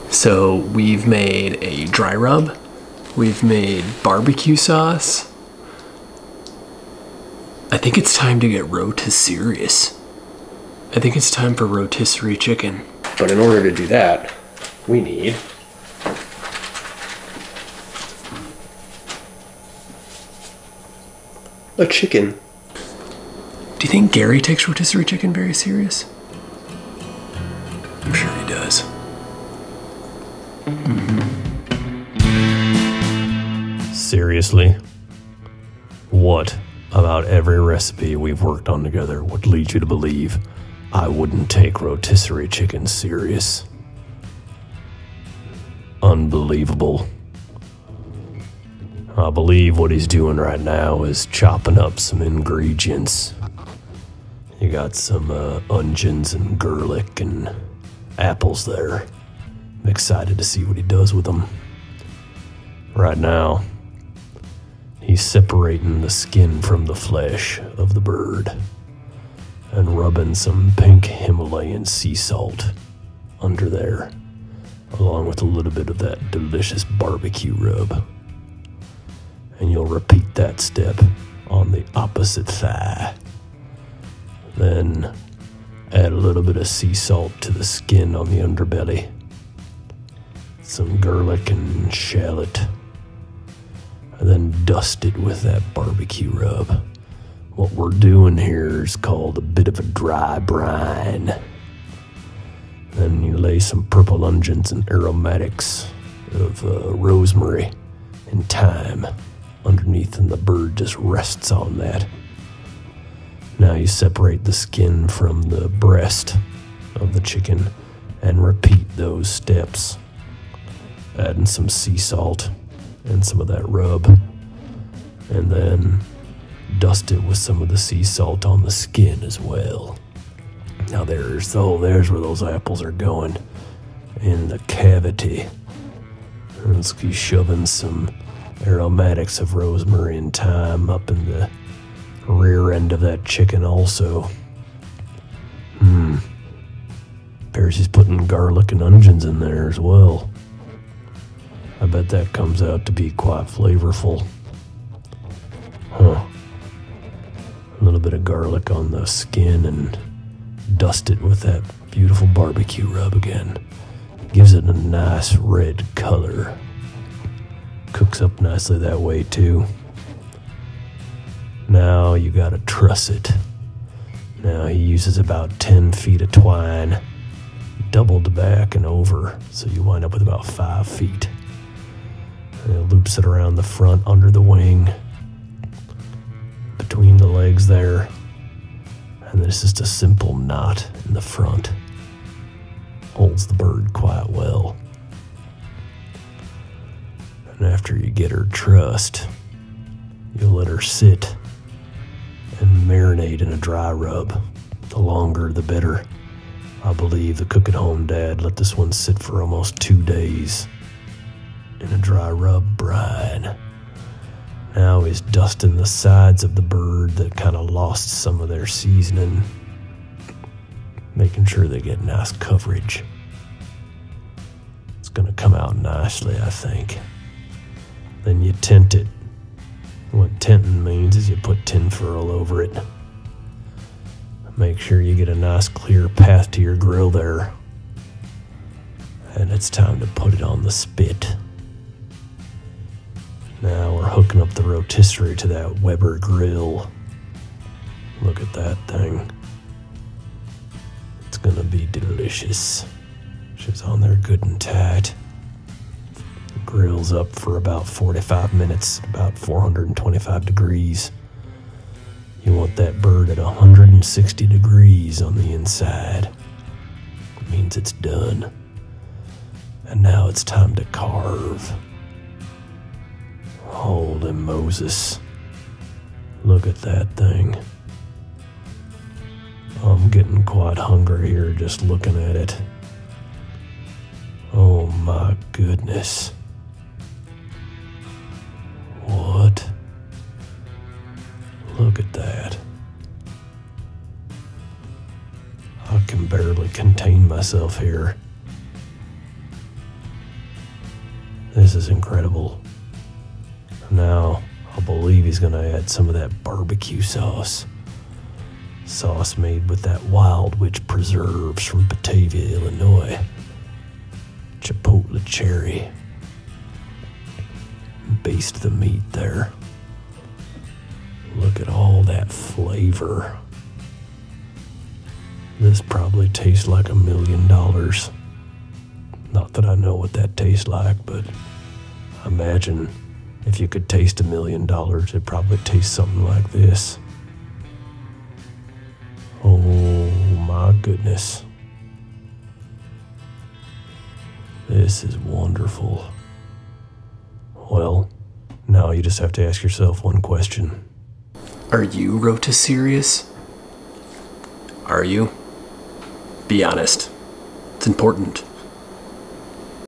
So we've made a dry rub, we've made barbecue sauce. I think it's time to get Rotisserious. I think it's time for rotisserie chicken. But in order to do that, we need a chicken. Do you think Gary takes rotisserie chicken very serious? I'm sure he does. Seriously? What about every recipe we've worked on together would lead you to believe I wouldn't take rotisserie chicken serious? Unbelievable. I believe what he's doing right now is chopping up some ingredients. You got some onions and garlic and apples there. I'm excited to see what he does with them. Right now, he's separating the skin from the flesh of the bird and rubbing some pink Himalayan sea salt under there, along with a little bit of that delicious barbecue rub. And you'll repeat that step on the opposite thigh. Then add a little bit of sea salt to the skin on the underbelly. Some garlic and shallot. And then dust it with that barbecue rub. What we're doing here is called a bit of a dry brine. Then you lay some purple onions and aromatics of rosemary and thyme underneath, and the bird just rests on that. Now you separate the skin from the breast of the chicken and repeat those steps, adding some sea salt and some of that rub, and then dust it with some of the sea salt on the skin as well. Now there's where those apples are going, in the cavity. And let's keep shoving some aromatics of rosemary and thyme up in the rear end of that chicken also. Percy's putting garlic and onions in there as well. I bet that comes out to be quite flavorful. A little bit of garlic on the skin and dust it with that beautiful barbecue rub again. Gives it a nice red color. Cooks up nicely that way too. Now you gotta truss it. Now he uses about 10 feet of twine, doubled back and over, so you wind up with about 5 feet. And he loops it around the front, under the wing, between the legs there. And there's just a simple knot in the front. Holds the bird quite well. And after you get her trussed, you'll let her sit and marinate in a dry rub. The longer, the better. I believe the Cook at Home dad let this one sit for almost 2 days in a dry rub brine. Now he's dusting the sides of the bird that kind of lost some of their seasoning, making sure they get nice coverage. It's gonna come out nicely, I think. Then you tint it. What tinting means is you put tinfoil over it. Make sure you get a nice clear path to your grill there. And it's time to put it on the spit. Now we're hooking up the rotisserie to that Weber grill. Look at that thing. It's gonna be delicious. She's on there good and tight. The grill's up for about 45 minutes, about 425 degrees. You want that bird at 160 degrees on the inside. It means it's done. And now it's time to carve. Holy Moses. Look at that thing. I'm getting quite hungry here just looking at it. Oh my goodness. What? Look at that. I can barely contain myself here. This is incredible. Now, I believe he's gonna add some of that barbecue sauce. Sauce made with that Wild Witch preserves from Batavia, Illinois. Chipotle cherry. Baste the meat there. Look at all that flavor. This probably tastes like $1 million. Not that I know what that tastes like, but I imagine if you could taste $1 million, it'd probably taste something like this. Oh my goodness. This is wonderful. Well, now you just have to ask yourself one question. Are you Rotisserious? Are you? Be honest. It's important.